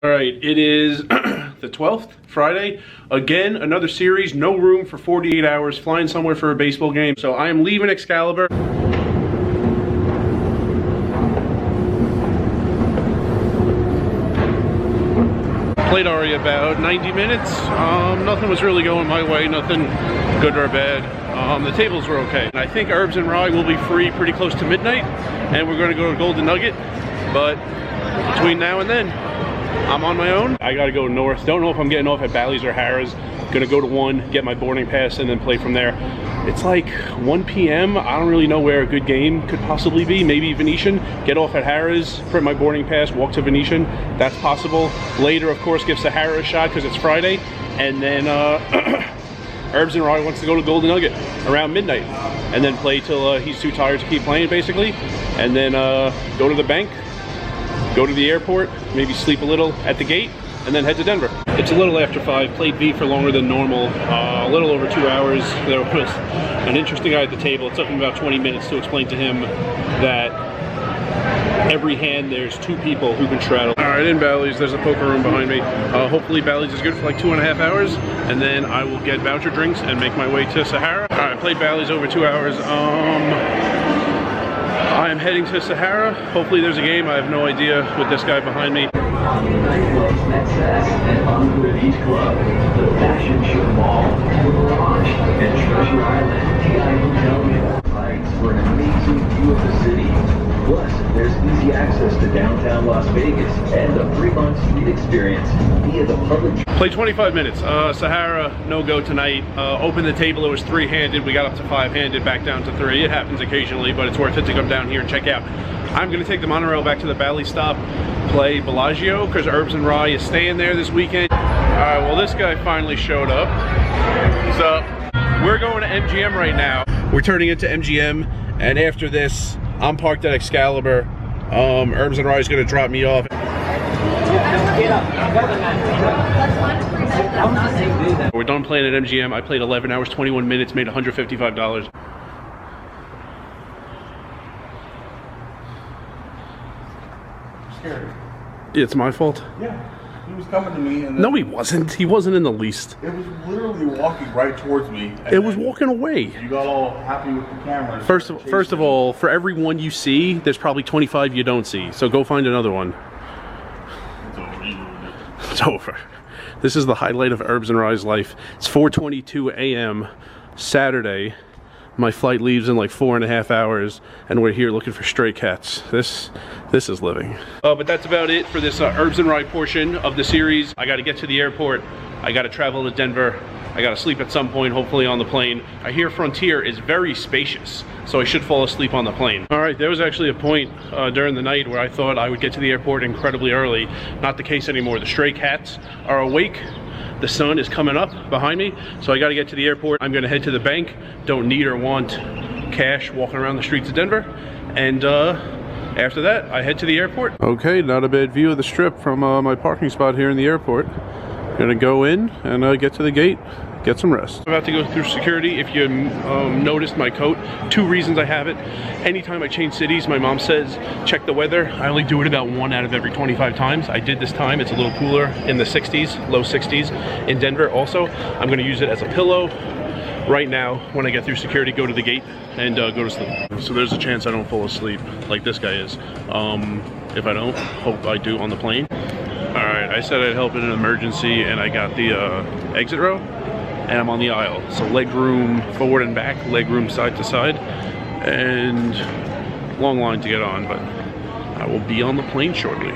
All right, it is the 12th, Friday. Again, another series, no room for 48 hours, flying somewhere for a baseball game. So I am leaving Excalibur. Played already about 90 minutes. Nothing was really going my way, nothing good or bad. The tables were okay. And I think Herbs and Rye will be free pretty close to midnight, and we're gonna go to Golden Nugget. But between now and then, I'm on my own. I gotta go north. Don't know if I'm getting off at Bally's or Harrah's. Gonna go to one, get my boarding pass, and then play from there. It's like 1 p.m. I don't really know where a good game could possibly be. Maybe Venetian. Get off at Harrah's, print my boarding pass, walk to Venetian. That's possible. Later, of course, give Sahara a shot because it's Friday. And then Herbs and Rye wants to go to Golden Nugget around midnight. And then play till he's too tired to keep playing, basically. And then go to the bank, go to the airport, maybe sleep a little at the gate, and then head to Denver. It's a little after 5, played B for longer than normal, a little over 2 hours. There was an interesting guy at the table. It took him about 20 minutes to explain to him that every hand there's 2 people who can straddle. All right, in Bally's, there's a poker room behind me. Hopefully Bally's is good for like 2.5 hours, and then I will get voucher drinks and make my way to Sahara. All right, played Bally's over 2 hours. I am heading to Sahara. Hopefully there's a game. I have no idea with this guy behind me. And under each club, the Fashion Show Mall, Mirage, and Treasure Island, TI Hotel sites for an amazing view of the city. Plus, there's easy access to downtown Las Vegas and a 3-month suite experience via the public. Played 25 minutes. Sahara, no go tonight. Opened the table, it was 3-handed. We got up to 5-handed, back down to 3. It happens occasionally, but it's worth it to come down here and check out. I'm gonna take the monorail back to the Bally stop, play Bellagio, because Herbs and Rye is staying there this weekend. All right, well, this guy finally showed up. So, we're going to MGM right now. We're turning into MGM, and after this, I'm parked at Excalibur. Herbs and Rye is gonna drop me off. We're done playing at MGM. I played 11 hours, 21 minutes, made $155. It's my fault. Yeah, he was coming to me, and no, he wasn't. He wasn't in the least. it was literally walking right towards me. It was walking away. You got all happy with the camera. First of all, for every one you see, there's probably 25 you don't see. So go find another one. It's over. You ruined it. It's over. This is the highlight of Herbs and Rye's life. It's 4:22 a.m. Saturday. My flight leaves in like 4.5 hours, and we're here looking for stray cats. This is living. But that's about it for this Herbs and Rye portion of the series. I got to get to the airport. I got to travel to Denver. I got to sleep at some point, hopefully on the plane. I hear Frontier is very spacious, so I should fall asleep on the plane. All right, there was actually a point during the night where I thought I would get to the airport incredibly early. Not the case anymore. The stray cats are awake. The sun is coming up behind me, so I got to get to the airport. I'm gonna head to the bank. Don't need or want cash walking around the streets of Denver. And after that, I head to the airport. Okay, not a bad view of the strip from my parking spot here in the airport. Gonna go in and get to the gate, get some rest. I'm about to go through security. If you noticed my coat, 2 reasons I have it. Anytime I change cities, my mom says, check the weather. I only do it about 1 out of every 25 times. I did this time. It's a little cooler in the 60s, low 60s in Denver. Also, I'm gonna use it as a pillow right now when I get through security, go to the gate and go to sleep. So there's a chance I don't fall asleep like this guy is. If I don't, hope I do on the plane. All right, I said I'd help in an emergency, and I got the exit row, and I'm on the aisle. So leg room forward and back, leg room side to side, and long line to get on, but I will be on the plane shortly.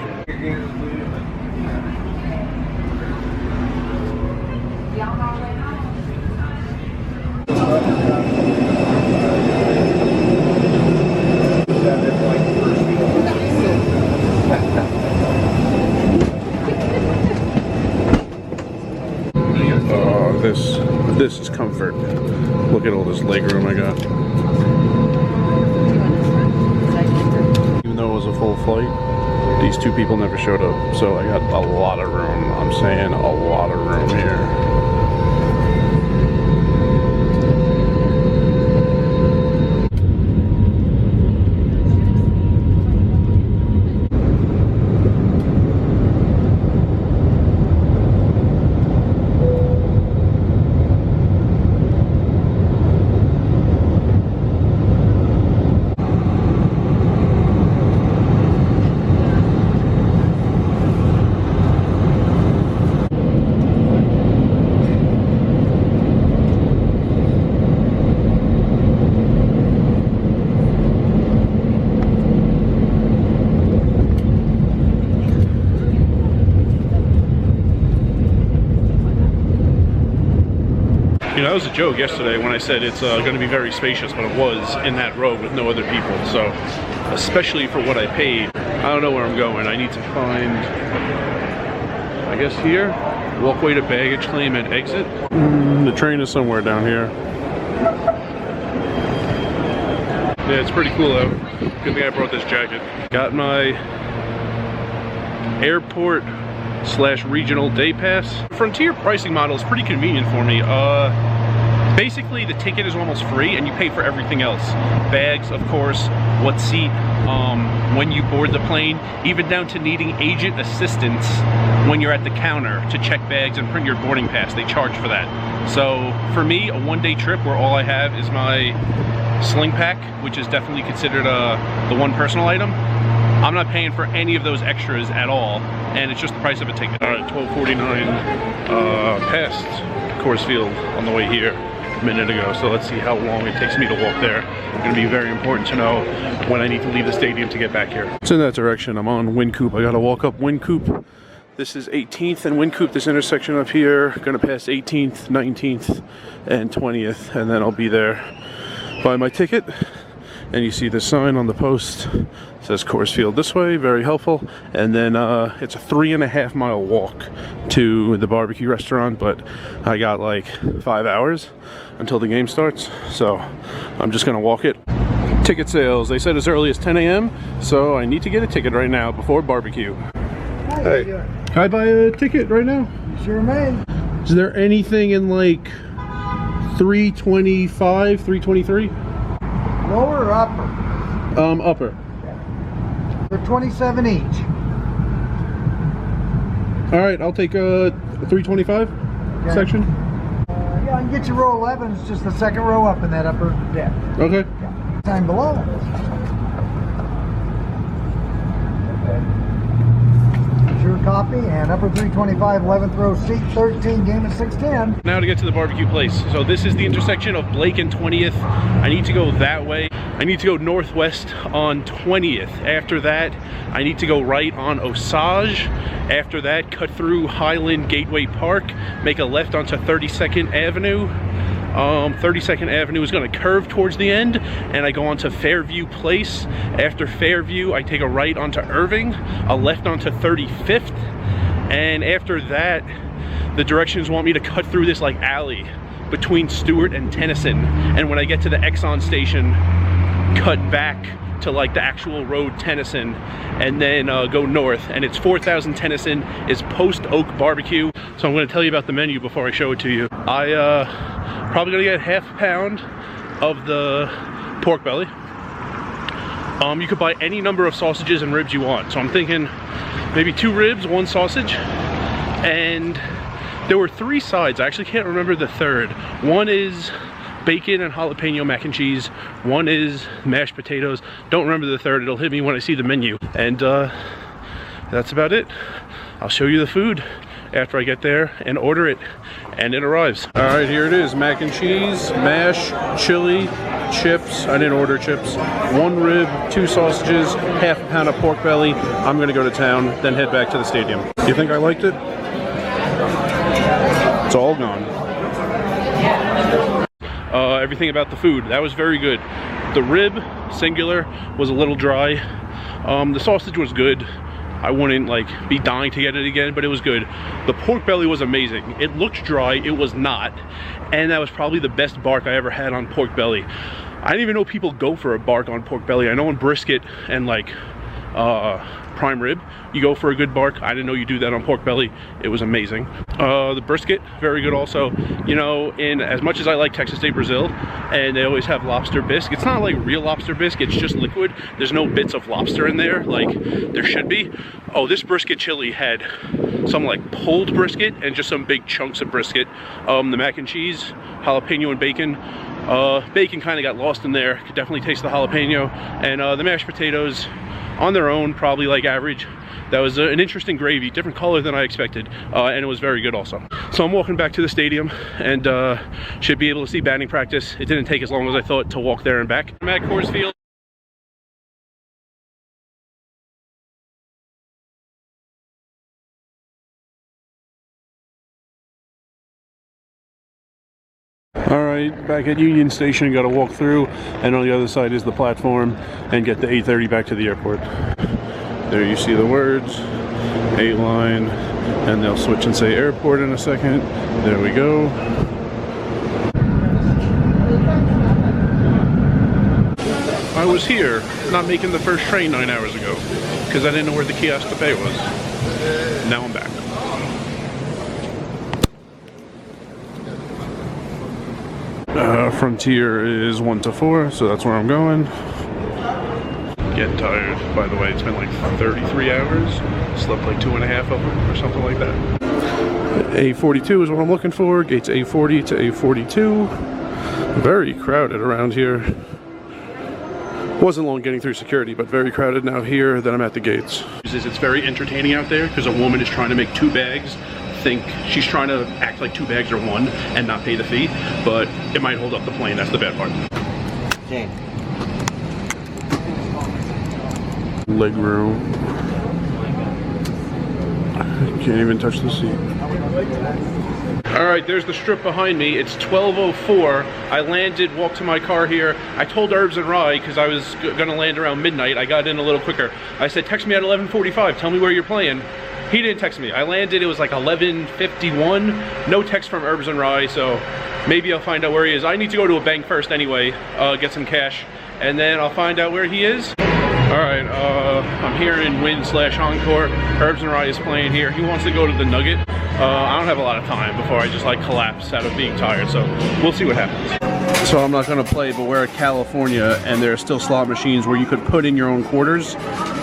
This is comfort. Look at all this leg room I got. Even though it was a full flight, these 2 people never showed up, so I got a lot of room. I'm saying a lot of room here. You know, that was a joke yesterday when I said it's going to be very spacious, but it was in that row with no other people. So, especially for what I paid, I don't know where I'm going. I need to find, I guess here, walkway to baggage claim and exit. The train is somewhere down here. Yeah, it's pretty cool though. Good thing I brought this jacket. Got my airport / regional day pass. Frontier pricing model is pretty convenient for me. Basically the ticket is almost free and you pay for everything else. Bags, of course, what seat, when you board the plane, even down to needing agent assistance when you're at the counter to check bags and print your boarding pass. They charge for that. So for me, a one-day trip where all I have is my sling pack, which is definitely considered the one personal item, I'm not paying for any of those extras at all, and it's just the price of a ticket. All right, 12:49, past Coors Field on the way here a minute ago, so let's see how long it takes me to walk there. It's going to be very important to know when I need to leave the stadium to get back here. It's in that direction. I'm on Wynkoop. I got to walk up Wynkoop. This is 18th and Wynkoop, this intersection up here. Going to pass 18th, 19th, and 20th, and then I'll be there. Buy my ticket, and you see the sign on the post. It says Coors Field this way, very helpful. And then it's a 3.5 mile walk to the barbecue restaurant, but I got like 5 hours until the game starts, so I'm just gonna walk it. Ticket sales, they said as early as 10 a.m., so I need to get a ticket right now before barbecue. Hey, can I buy a ticket right now? You sure may. Is there anything in like 325, 323? Lower or upper? Upper. They're 27 each. All right, I'll take a 325 section. Yeah, I can get you row 11. It's just the second row up in that upper deck. Okay. Yeah. Time below. Your copy and upper 325, 11th row, seat 13, game at 6:10. Now to get to the barbecue place. So this is the intersection of Blake and 20th. I need to go that way. I need to go northwest on 20th. After that, I need to go right on Osage. After that, cut through Highland Gateway Park, make a left onto 32nd Avenue. 32nd Avenue is going to curve towards the end, and I go onto Fairview Place. After Fairview, I take a right onto Irving, a left onto 35th, and after that, the directions want me to cut through this like alley between Stewart and Tennyson, and when I get to the Exxon station, cut back to like the actual road Tennyson, and then go north. And it's 4000 Tennyson, is post Oak Barbecue. So I'm going to tell you about the menu before I show it to you. Probably gonna get half a pound of the pork belly. You could buy any number of sausages and ribs you want. So I'm thinking maybe 2 ribs, 1 sausage, and there were 3 sides. I actually can't remember the third. One is bacon and jalapeno mac and cheese. One is mashed potatoes. Don't remember the third. It'll hit me when I see the menu. And that's about it. I'll show you the food after I get there and order it, and it arrives. All right, here it is. Mac and cheese, mash, chili, chips. I didn't order chips. 1 rib, 2 sausages, half a pound of pork belly. I'm gonna go to town, then head back to the stadium. You think I liked it? It's all gone. Everything about the food, that was very good. The rib, singular, was a little dry. The sausage was good. I wouldn't like be dying to get it again, but it was good. The pork belly was amazing. It looked dry, it was not. And that was probably the best bark I ever had on pork belly. I didn't even know people go for a bark on pork belly. I know on brisket and like prime rib, you go for a good bark. I didn't know you do that on pork belly. It was amazing. The brisket, very good also. You know, in as much as I like Texas State Brazil, and they always have lobster bisque, it's not like real lobster bisque, it's just liquid. There's no bits of lobster in there like there should be. Oh, this brisket chili had some like pulled brisket and just some big chunks of brisket. The mac and cheese, jalapeno and bacon. Bacon kind of got lost in there. Could definitely taste the jalapeno. And the mashed potatoes, on their own, probably like average. That was an interesting gravy, different color than I expected, and it was very good also. So I'm walking back to the stadium, and should be able to see batting practice. It didn't take as long as I thought to walk there and back. I'm at Coors Field. All right, back at Union Station, got to walk through, and on the other side is the platform, and get the 8:30 back to the airport. There you see the words, 8 line, and they'll switch and say airport in a second. There we go. I was here, not making the first train 9 hours ago, because I didn't know where the kiosk to pay was. Now I'm back. Frontier is 1 to 4, so that's where I'm going. Getting tired, by the way. It's been like 33 hours. Slept like 2.5 of them, or something like that. A42 is what I'm looking for. Gates A40 to A42. Very crowded around here. Wasn't long getting through security, but very crowded now here that I'm at the gates. It's very entertaining out there because a woman is trying to make 2 bags. Think she's trying to act like 2 bags are 1 and not pay the fee, but it might hold up the plane. That's the bad part. Jane. Leg room. Can't even touch the seat. All right, there's the strip behind me. It's 12:04. I landed, walked to my car here. I told Herbs and Rye, because I was gonna land around midnight. I got in a little quicker. I said, text me at 11:45. Tell me where you're playing. He didn't text me. I landed, it was like 11:51. No text from Herbs and Rye, so maybe I'll find out where he is. I need to go to a bank first anyway, get some cash, and then I'll find out where he is. All right, I'm here in Wynn/Encore. Herbs and Rye is playing here. He wants to go to the Nugget. I don't have a lot of time before I just like collapse out of being tired, so we'll see what happens. So I'm not gonna play, but we're at California, and there are still slot machines where you could put in your own quarters,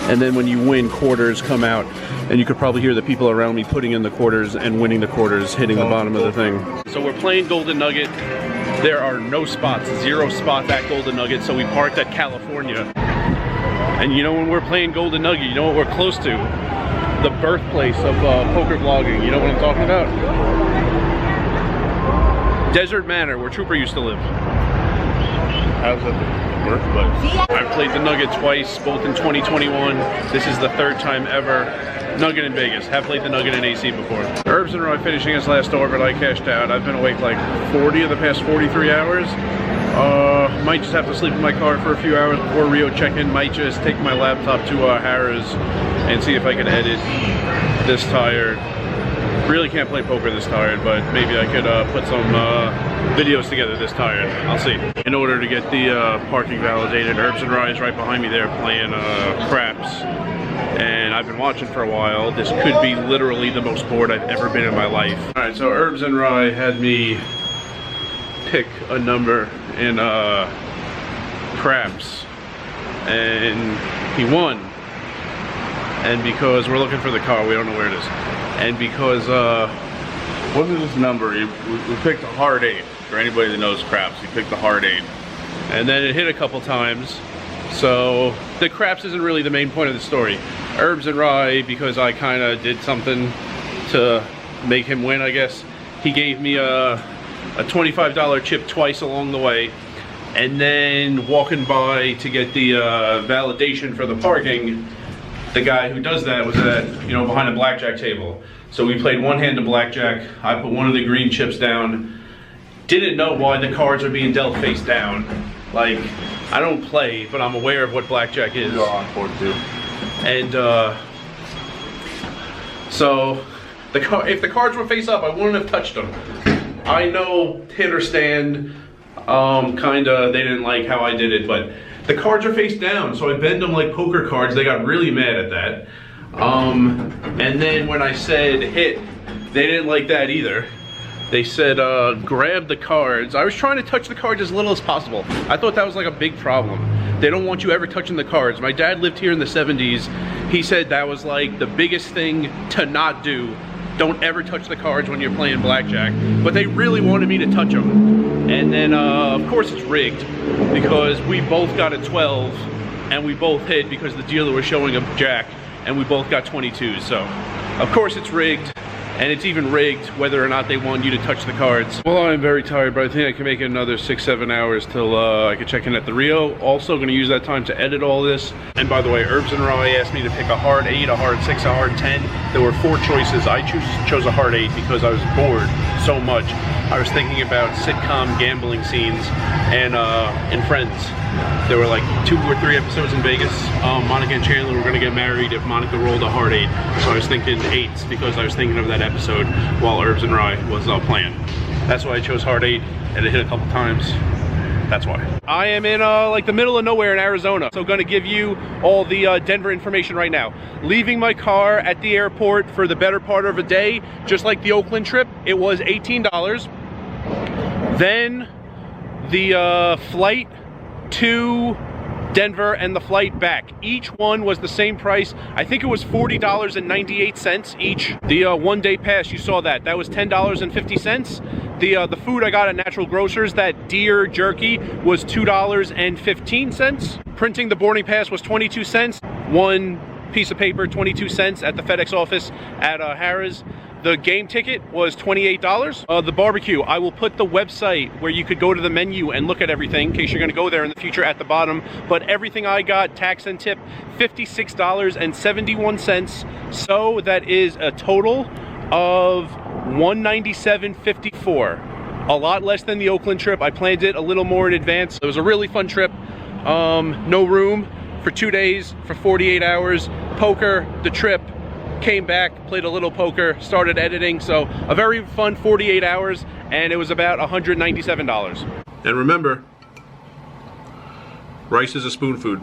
and then when you win, quarters come out. And you could probably hear the people around me putting in the quarters and winning the quarters, hitting the bottom of the thing. So we're playing Golden Nugget. There are no spots, 0 spots at Golden Nugget, so we parked at California. And you know, when we're playing Golden Nugget, you know what we're close to? The birthplace of poker vlogging. You know what I'm talking about? Desert Manor, where Trooper used to live. How's that work? But I've played the Nugget twice, both in 2021. This is the 3rd time ever. Nugget in Vegas. Have played the Nugget in AC before. Herbs and Rye finishing his last orbit. I cashed out. I've been awake like 40 of the past 43 hours. Might just have to sleep in my car for a few hours before Rio check-in. Might just take my laptop to Harrah's and see if I can edit this tired. Really can't play poker this tired, but maybe I could put some videos together this tired. I'll see. In order to get the parking validated, Herbs and Rye is right behind me there playing craps. And I've been watching for a while. This could be literally the most bored I've ever been in my life. All right, so Herbs and Rye had me pick a number in craps, and he won. And because we're looking for the car, we don't know where it is. And because, What is this number? We picked a hard 8. For anybody that knows craps, we picked the hard 8. and then it hit a couple times. So the craps isn't really the main point of the story. Herbs and Rye, because I kind of did something to make him win, I guess. He gave me a $25 chip twice along the way. And then walking by to get the validation for the parking, the guy who does that was at, behind a blackjack table. So we played one-handed blackjack. I put one of the green chips down. Didn't know why the cards are being dealt face down. Like, I don't play, but I'm aware of what blackjack is. You're on board too. And so if the cards were face up, I wouldn't have touched them. I know hit or stand, kinda, they didn't like how I did it, but the cards are face down, so I bend them like poker cards. They got really mad at that. And then when I said hit, they didn't like that either. They said, grab the cards. I was trying to touch the cards as little as possible. I thought that was like a big problem. They don't want you ever touching the cards. My dad lived here in the 70s. He said that was like the biggest thing to not do. Don't ever touch the cards when you're playing blackjack. But they really wanted me to touch them. And then, of course it's rigged, because we both got a 12 and we both hit because the dealer was showing a jack and we both got 22s. So, of course it's rigged. And it's even rigged whether or not they want you to touch the cards. Well, I'm very tired, but I think I can make it another 6-7 hours till I can check in at the Rio. Also gonna use that time to edit all this. And by the way, Herbs and Rye asked me to pick a hard 8, a hard 6, a hard 10. There were 4 choices. I chose a hard 8 because I was bored so much. I was thinking about sitcom gambling scenes and Friends. There were like 2 or 3 episodes in Vegas. Monica and Chandler were gonna get married if Monica rolled a hard 8. So I was thinking 8s because I was thinking of that episode while Herbs and Rye was playing. That's why I chose hard 8, and it hit a couple times. That's why. I am in like the middle of nowhere in Arizona. So gonna give you all the Denver information right now. Leaving my car at the airport for the better part of a day, just like the Oakland trip, it was $18. Then the flight to Denver and the flight back. Each one was the same price. I think it was $40.98 each. The 1-day pass, you saw that. That was $10.50. The food I got at Natural Grocers, that deer jerky, was $2.15. Printing the boarding pass was 22 cents. One piece of paper, 22 cents at the FedEx office at Harrah's. The game ticket was $28. The barbecue, I will put the website where you could go to the menu and look at everything in case you're gonna go there in the future at the bottom. But everything I got, tax and tip, $56.71. So that is a total of $197.54. A lot less than the Oakland trip. I planned it a little more in advance. It was a really fun trip. No room for 2 days, for 48 hours. Poker, the trip, came back, played a little poker, started editing. So a very fun 48 hours, and it was about $197. And remember, rice is a spoon food.